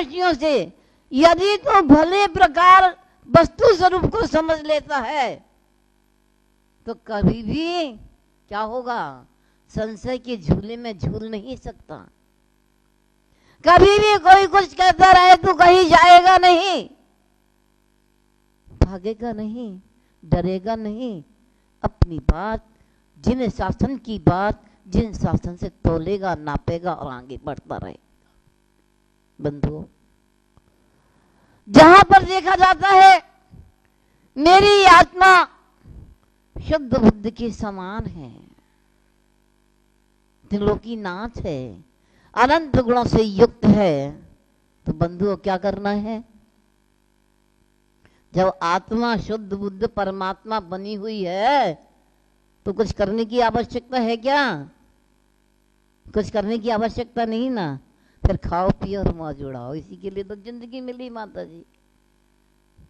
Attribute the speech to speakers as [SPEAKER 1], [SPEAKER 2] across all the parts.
[SPEAKER 1] दृष्टियों से यदि तो भले प्रकार वस्तु स्वरूप को समझ लेता है तो कभी भी क्या होगा, संशय के झूले में झूल नहीं सकता। कभी भी कोई कुछ कहता रहे तो कहीं जाएगा नहीं, भागेगा नहीं, डरेगा नहीं। अपनी बात, जिन शासन की बात, जिन शासन से तोलेगा, नापेगा और आगे बढ़ता रहेगा। बंधुओं, जहां पर देखा जाता है मेरी आत्मा शुद्ध बुद्ध के समान है, त्रिलोकी नाथ है, अनंत गुणों से युक्त है, तो बंधुओं क्या करना है? जब आत्मा शुद्ध बुद्ध परमात्मा बनी हुई है तो कुछ करने की आवश्यकता है क्या? कुछ करने की आवश्यकता नहीं ना। फिर खाओ पियो और मौज उड़ाओ, इसी के लिए तो जिंदगी मिली माता जी।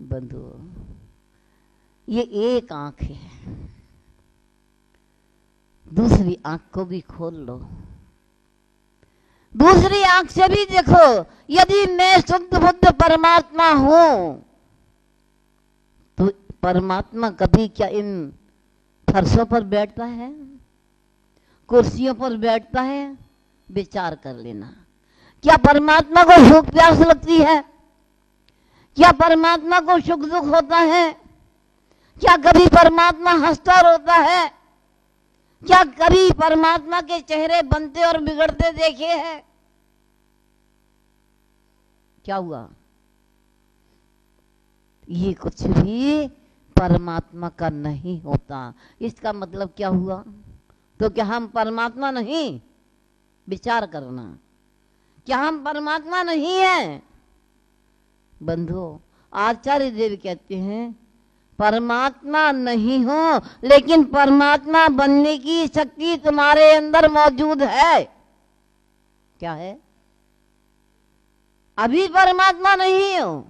[SPEAKER 1] बंधुओं, ये एक आंख है, दूसरी आंख को भी खोल लो। दूसरी आंख से भी देखो, यदि मैं शुद्ध बुद्ध परमात्मा हूं तो परमात्मा कभी क्या इन फर्शों पर बैठता है, कुर्सियों पर बैठता है? विचार कर लेना। क्या परमात्मा को भूख प्यास लगती है? क्या परमात्मा को सुख दुख होता है? क्या कभी परमात्मा हंसता रोता है? क्या कभी परमात्मा के चेहरे बनते और बिगड़ते देखे हैं? क्या हुआ? ये कुछ भी परमात्मा का नहीं होता। इसका मतलब क्या हुआ? तो क्या हम परमात्मा नहीं? विचार करना, क्या हम परमात्मा नहीं हैं? बंधुओं, आचार्य देव कहते हैं परमात्मा नहीं हो, लेकिन परमात्मा बनने की शक्ति तुम्हारे अंदर मौजूद है। क्या है? अभी परमात्मा नहीं हो,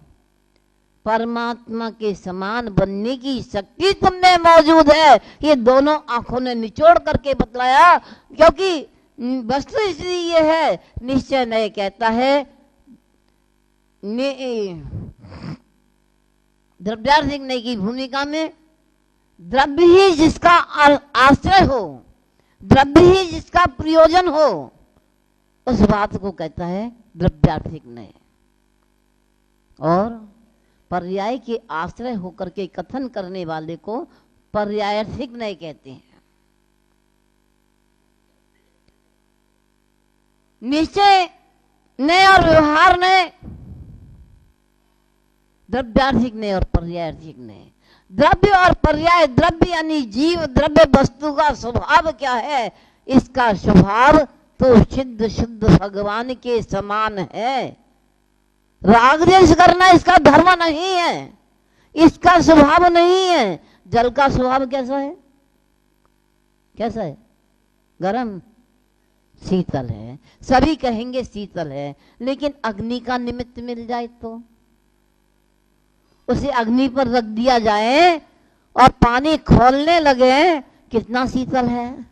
[SPEAKER 1] परमात्मा के समान बनने की शक्ति तुम में मौजूद है। ये दोनों आंखों ने निचोड़ करके बतलाया, क्योंकि वस्तु इसलिए ये है, निश्चय नहीं कहता है द्रव्यार्थिक नहीं की भूमिका में, द्रव्य ही जिसका आश्रय हो, द्रव्य ही जिसका प्रयोजन हो, उस बात को कहता है द्रव्यार्थिक नहीं। और पर्याय के आश्रय होकर के कथन करने वाले को पर्यायार्थिक नहीं कहते हैं। निश्चय ने और व्यवहार ने, द्रव्यार्थिक ने और पर्यायार्थिक ने। द्रव्य और पर्याय, द्रव्य यानी जीव, द्रव्य वस्तु का स्वभाव क्या है? इसका स्वभाव तो सिद्ध शुद्ध भगवान के समान है। राग द्वेष करना इसका धर्म नहीं है, इसका स्वभाव नहीं है। जल का स्वभाव कैसा है? कैसा है? गरम, शीतल है। सभी कहेंगे शीतल है, लेकिन अग्नि का निमित्त मिल जाए तो उसे अग्नि पर रख दिया जाए और पानी खौलने लगे, कितना शीतल है।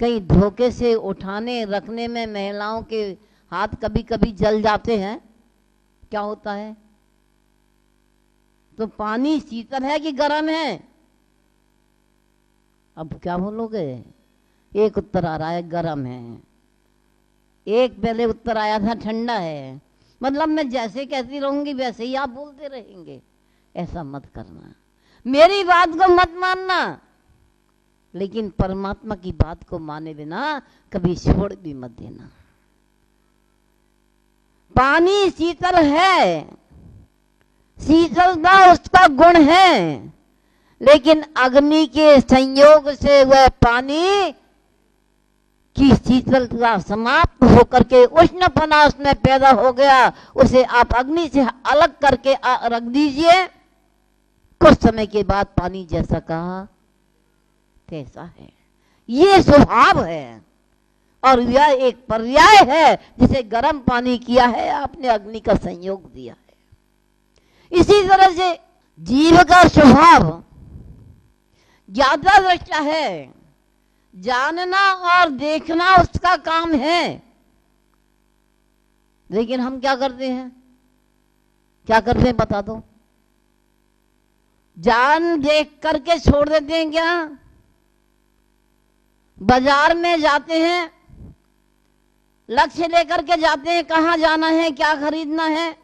[SPEAKER 1] कहीं धोखे से उठाने रखने में महिलाओं के हाथ कभी कभी जल जाते हैं, क्या होता है? तो पानी शीतल है कि गर्म है? अब क्या बोलोगे? एक उत्तर आ रहा है गर्म है, एक पहले उत्तर आया था ठंडा है। मतलब मैं जैसे कहती रहूंगी वैसे ही आप बोलते रहेंगे। ऐसा मत करना, मेरी बात को मत मानना, लेकिन परमात्मा की बात को माने बिना कभी छोड़ भी मत देना। पानी शीतल है, शीतलता उसका गुण है, लेकिन अग्नि के संयोग से वह पानी की शीतलता समाप्त होकर के उष्णपना उसमें पैदा हो गया। उसे आप अग्नि से अलग करके रख दीजिए, कुछ समय के बाद पानी जैसा कहा तैसा है। ये स्वभाव है, और यह एक पर्याय है जिसे गर्म पानी किया है आपने, अग्नि का संयोग दिया है। इसी तरह से जीव का स्वभाव ज्ञाता दृष्टा है, जानना और देखना उसका काम है। लेकिन हम क्या करते हैं, क्या करते हैं बता दो? जान देख करके छोड़ देते हैं क्या? बाजार में जाते हैं, लक्ष्य लेकर के जाते हैं, कहाँ जाना है, क्या खरीदना है,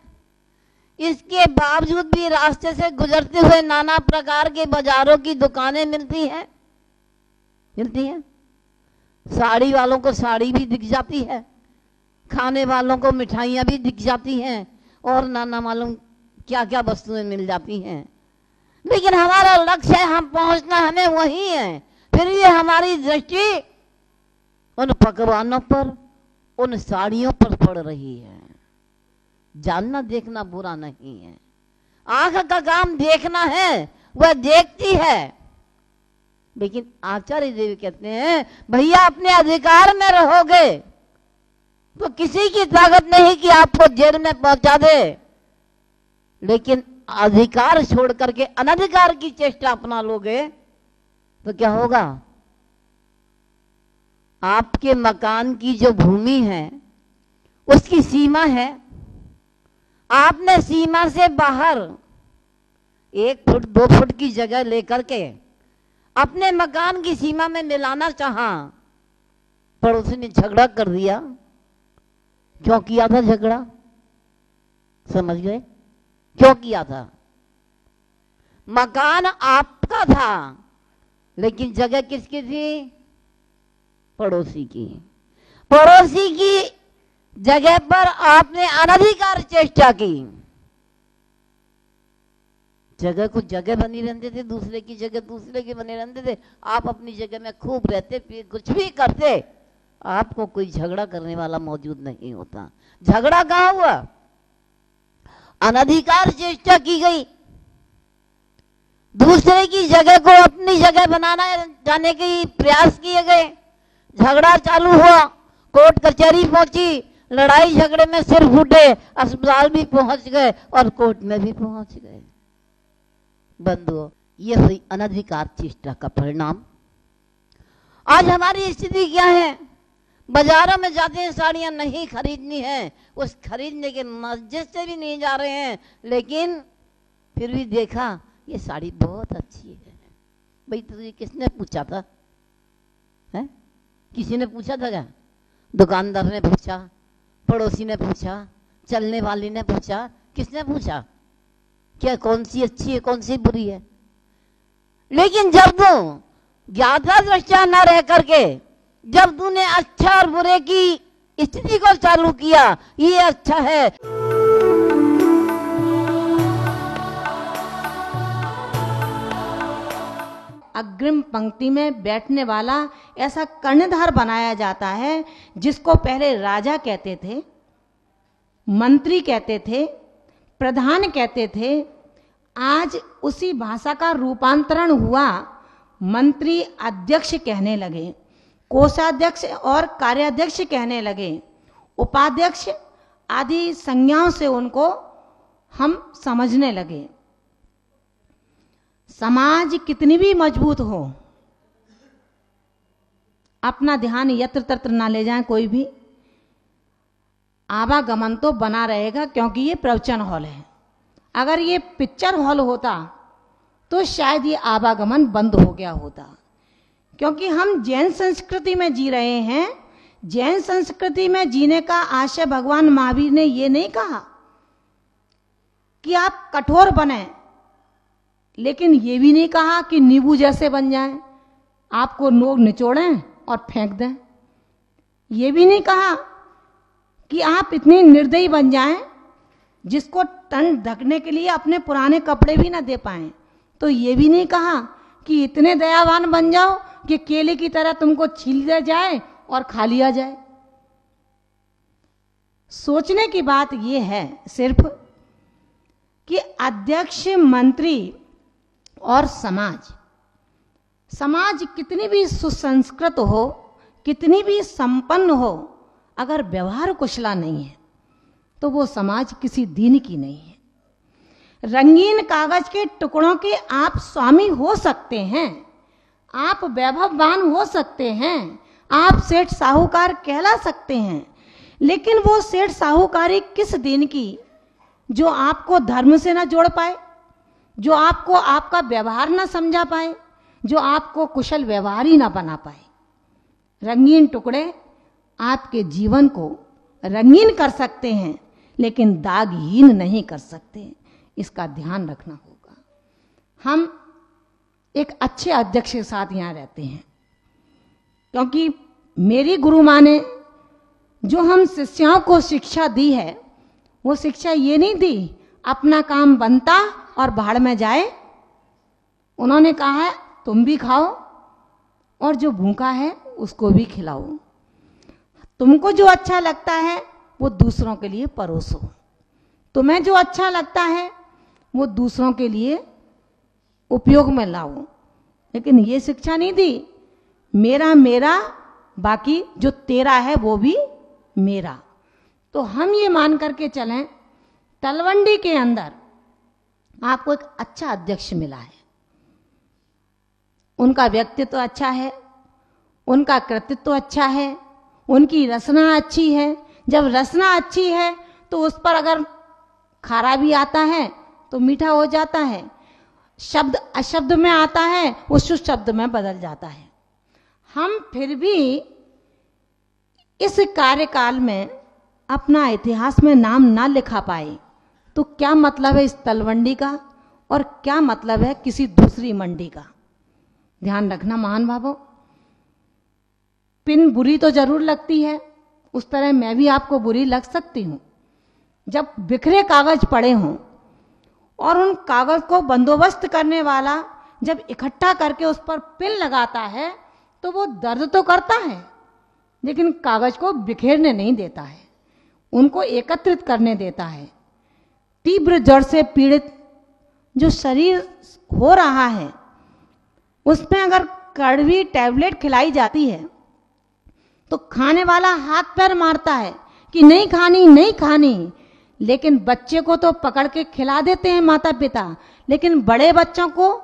[SPEAKER 1] इसके बावजूद भी रास्ते से गुजरते हुए नाना प्रकार के बाजारों की दुकानें मिलती हैं। साड़ी वालों को साड़ी भी दिख जाती है, खाने वालों को मिठाइयाँ भी दिख जाती हैं, और नाना मालूम क्या क्या वस्तुएं मिल जाती हैं। लेकिन हमारा लक्ष्य है, हम पहुंचना हमें वही है। फिर भी हमारी दृष्टि उन पकवानों पर, उन साड़ियों पर पड़ रही है। जानना देखना बुरा नहीं है, आंख का काम देखना है, वह देखती है। लेकिन आचार्य देव कहते हैं भैया अपने अधिकार में रहोगे तो किसी की ताकत नहीं कि आपको जेल में पहुंचा दे। लेकिन अधिकार छोड़ करके अनधिकार की चेष्टा अपना लोगे तो क्या होगा? आपके मकान की जो भूमि है उसकी सीमा है, आपने सीमा से बाहर 1 फुट 2 फुट की जगह लेकर के अपने मकान की सीमा में मिलाना चाहा, पड़ोसी ने झगड़ा कर दिया। क्यों किया था झगड़ा? समझ गए? क्यों किया था? मकान आपका था लेकिन जगह किसकी थी? पड़ोसी की। पड़ोसी की जगह पर आपने अनधिकार चेष्टा की। जगह कुछ जगह बनी रहते थे, दूसरे की जगह दूसरे के बने रहते थे, आप अपनी जगह में खूब रहते, फिर कुछ भी करते, आपको कोई झगड़ा करने वाला मौजूद नहीं होता। झगड़ा कहाँ हुआ? अनधिकार चेष्टा की गई, दूसरे की जगह को अपनी जगह बनाना जाने के प्रयास किए गए, झगड़ा चालू हुआ, कोर्ट कचहरी पहुंची, लड़ाई झगड़े में सिर फूटे, अस्पताल भी पहुंच गए और कोर्ट में भी पहुंच गए। बंधुओं, ये हुई अनधिकार चेष्टा का परिणाम। आज हमारी स्थिति क्या है? बाजारों में जाते हैं, साड़ियां नहीं खरीदनी है, उस खरीदने के मस्जिद से भी नहीं जा रहे हैं, लेकिन फिर भी देखा ये साड़ी बहुत अच्छी है। भाई तुझे किसने पूछा था? है? किसी ने पूछा था क्या? दुकानदार ने पूछा, पड़ोसी ने पूछा, चलने वाली ने पूछा, किसने पूछा क्या कौन सी अच्छी है कौन सी बुरी है? लेकिन जब तू ज्ञाता दृष्टा न रह करके जब तूने अच्छा और बुरे की स्थिति को चालू किया, ये अच्छा है,
[SPEAKER 2] अग्रिम पंक्ति में बैठने वाला ऐसा कर्णधार बनाया जाता है जिसको पहले राजा कहते थे, मंत्री कहते थे, प्रधान कहते थे। आज उसी भाषा का रूपांतरण हुआ, मंत्री अध्यक्ष कहने लगे, कोषाध्यक्ष और कार्याध्यक्ष कहने लगे, उपाध्यक्ष आदि संज्ञाओं से उनको हम समझने लगे। समाज कितनी भी मजबूत हो, अपना ध्यान यत्र तत्र ना ले जाए, कोई भी आवागमन तो बना रहेगा, क्योंकि ये प्रवचन हॉल है। अगर ये पिक्चर हॉल होता तो शायद ये आवागमन बंद हो गया होता, क्योंकि हम जैन संस्कृति में जी रहे हैं। जैन संस्कृति में जीने का आशय भगवान महावीर ने ये नहीं कहा कि आप कठोर बने, लेकिन ये भी नहीं कहा कि नींबू जैसे बन जाएं, आपको लोग निचोड़ें और फेंक दें। ये भी नहीं कहा कि आप इतनी निर्दयी बन जाएं जिसको तन ढकने के लिए अपने पुराने कपड़े भी ना दे पाएं। तो ये भी नहीं कहा कि इतने दयावान बन जाओ कि केले की तरह तुमको छील दिया जाए और खा लिया जाए। सोचने की बात यह है सिर्फ कि अध्यक्ष, मंत्री और समाज कितनी भी सुसंस्कृत हो, कितनी भी संपन्न हो, अगर व्यवहार कुशला नहीं है तो वो समाज किसी दीन की नहीं है। रंगीन कागज के टुकड़ों के आप स्वामी हो सकते हैं, आप वैभववान हो सकते हैं, आप सेठ साहूकार कहला सकते हैं, लेकिन वो सेठ साहूकारी किस दिन की जो आपको धर्म से ना जोड़ पाए, जो आपको आपका व्यवहार ना समझा पाए, जो आपको कुशल व्यवहारी ना बना पाए। रंगीन टुकड़े आपके जीवन को रंगीन कर सकते हैं, लेकिन दागहीन नहीं कर सकते। इसका ध्यान रखना होगा। हम एक अच्छे अध्यक्ष के साथ यहाँ रहते हैं, क्योंकि मेरी गुरु माँ ने जो हम शिष्यों को शिक्षा दी है, वो शिक्षा ये नहीं दी अपना काम बनता और भाड़ में जाए। उन्होंने कहा है तुम भी खाओ और जो भूखा है उसको भी खिलाओ। तुमको जो अच्छा लगता है वो दूसरों के लिए परोसो। तुम्हें जो अच्छा लगता है वो दूसरों के लिए उपयोग में लाओ। लेकिन ये शिक्षा नहीं दी मेरा मेरा, बाकी जो तेरा है वो भी मेरा। तो हम ये मान करके चलें, तलवंडी के अंदर आपको एक अच्छा अध्यक्ष मिला है। उनका व्यक्तित्व तो अच्छा है, उनका कृतित्व तो अच्छा है, उनकी रचना अच्छी है। जब रचना अच्छी है तो उस पर अगर खारा भी आता है तो मीठा हो जाता है, शब्द अशब्द में आता है वो शुद्ध शब्द में बदल जाता है। हम फिर भी इस कार्यकाल में अपना इतिहास में नाम ना लिखा पाए तो क्या मतलब है इस तलवंडी का, और क्या मतलब है किसी दूसरी मंडी का। ध्यान रखना महान भावों, पिन बुरी तो जरूर लगती है, उस तरह मैं भी आपको बुरी लग सकती हूं। जब बिखरे कागज पड़े हों और उन कागज को बंदोबस्त करने वाला जब इकट्ठा करके उस पर पिन लगाता है तो वो दर्द तो करता है, लेकिन कागज को बिखेरने नहीं देता है, उनको एकत्रित करने देता है। तीव्र जड़ से पीड़ित जो शरीर हो रहा है उसमें अगर कड़वी टैबलेट खिलाई जाती है तो खाने वाला हाथ पैर मारता है कि नहीं खानी नहीं खानी, लेकिन बच्चे को तो पकड़ के खिला देते हैं माता पिता, लेकिन बड़े बच्चों को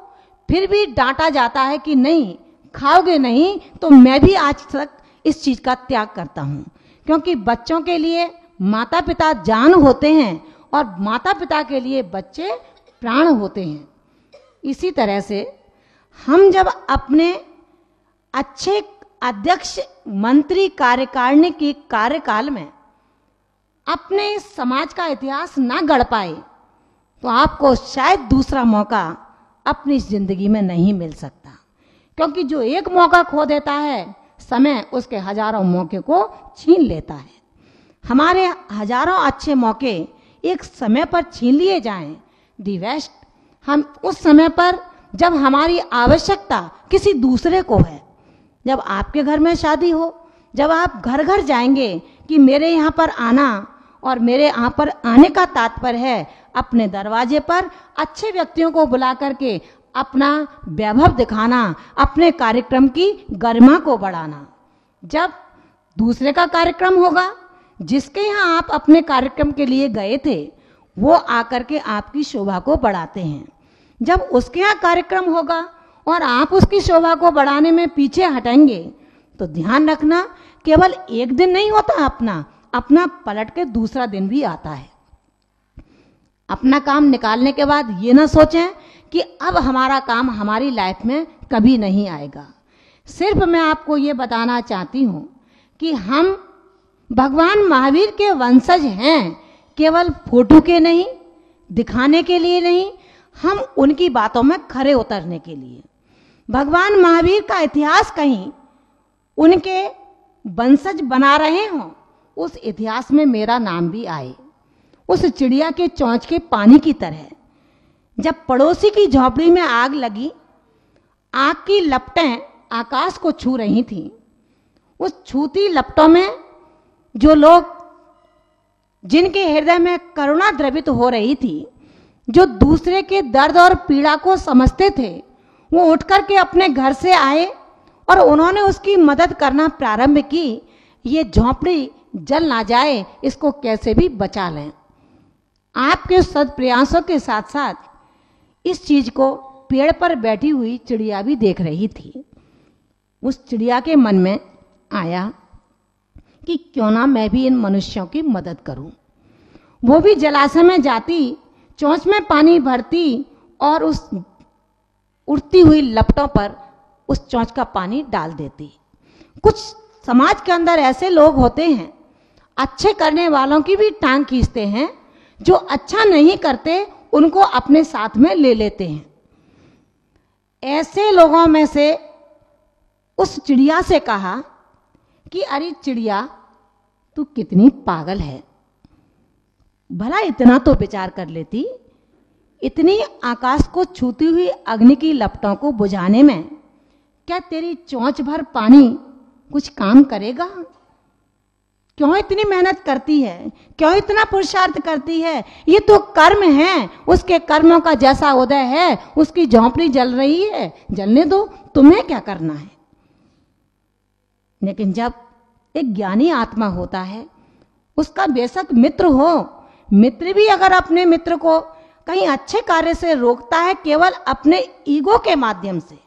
[SPEAKER 2] फिर भी डांटा जाता है कि नहीं खाओगे नहीं तो मैं भी आज तक इस चीज का त्याग करता हूं। क्योंकि बच्चों के लिए माता पिता जान होते हैं और माता पिता के लिए बच्चे प्राण होते हैं। इसी तरह से हम जब अपने अच्छे अध्यक्ष मंत्री कार्यकारिणी के कार्यकाल में अपने समाज का इतिहास ना गढ़ पाए तो आपको शायद दूसरा मौका अपनी जिंदगी में नहीं मिल सकता। क्योंकि जो एक मौका खो देता है समय उसके हजारों मौके को छीन लेता है। हमारे हजारों अच्छे मौके एक समय पर छीन लिए जाएं, दी बेस्ट। हम उस समय पर जब हमारी आवश्यकता किसी दूसरे को है, जब आपके घर में शादी हो, जब आप घर घर जाएंगे कि मेरे यहाँ पर आना, और मेरे यहाँ पर आने का तात्पर्य है अपने दरवाजे पर अच्छे व्यक्तियों को बुला करके अपना वैभव दिखाना, अपने कार्यक्रम की गरिमा को बढ़ाना। जब दूसरे का कार्यक्रम होगा, जिसके यहाँ आप अपने कार्यक्रम के लिए गए थे, वो आकर के आपकी शोभा को बढ़ाते हैं। जब उसके यहाँ कार्यक्रम होगा और आप उसकी शोभा को बढ़ाने में पीछे हटेंगे तो ध्यान रखना केवल एक दिन नहीं होता, अपना पलट के दूसरा दिन भी आता है। अपना काम निकालने के बाद ये ना सोचें कि अब हमारा काम हमारी लाइफ में कभी नहीं आएगा। सिर्फ मैं आपको ये बताना चाहती हूँ कि हम भगवान महावीर के वंशज हैं, केवल फोटो के नहीं, दिखाने के लिए नहीं, हम उनकी बातों में खरे उतरने के लिए। भगवान महावीर का इतिहास कहीं उनके वंशज बना रहे हों, उस इतिहास में मेरा नाम भी आए। उस चिड़िया के चोंच के पानी की तरह जब पड़ोसी की झोपड़ी में आग लगी, आग की लपटें आकाश को छू रही थीं। उस छूती लपटों में जो लोग, जिनके हृदय में करुणा द्रवित हो रही थी, जो दूसरे के दर्द और पीड़ा को समझते थे, वो उठ करके अपने घर से आए और उन्होंने उसकी मदद करना प्रारंभ की। ये झोंपड़ी जल ना जाए, इसको कैसे भी बचा लें। आपके सद प्रयासों के साथ साथ इस चीज को पेड़ पर बैठी हुई चिड़िया भी देख रही थी। उस चिड़िया के मन में आया कि क्यों ना मैं भी इन मनुष्यों की मदद करूं। वो भी जलाशय में जाती, चोंच में पानी भरती और उस उड़ती हुई लपटों पर उस चोंच का पानी डाल देती। कुछ समाज के अंदर ऐसे लोग होते हैं, अच्छे करने वालों की भी टांग खींचते हैं, जो अच्छा नहीं करते उनको अपने साथ में ले लेते हैं। ऐसे लोगों में से उस चिड़िया से कहा कि अरे चिड़िया, तू कितनी पागल है, भला इतना तो विचार कर लेती, इतनी आकाश को छूती हुई अग्नि की लपटों को बुझाने में क्या तेरी चोंच भर पानी कुछ काम करेगा? क्यों इतनी मेहनत करती है, क्यों इतना पुरुषार्थ करती है? ये तो कर्म है, उसके कर्मों का जैसा उदय है, उसकी झोंपड़ी जल रही है, जलने दो, तुम्हें क्या करना है। लेकिन जब एक ज्ञानी आत्मा होता है, उसका बेशक मित्र हो, मित्र भी अगर अपने मित्र को कहीं अच्छे कार्य से रोकता है केवल अपने ईगो के माध्यम से,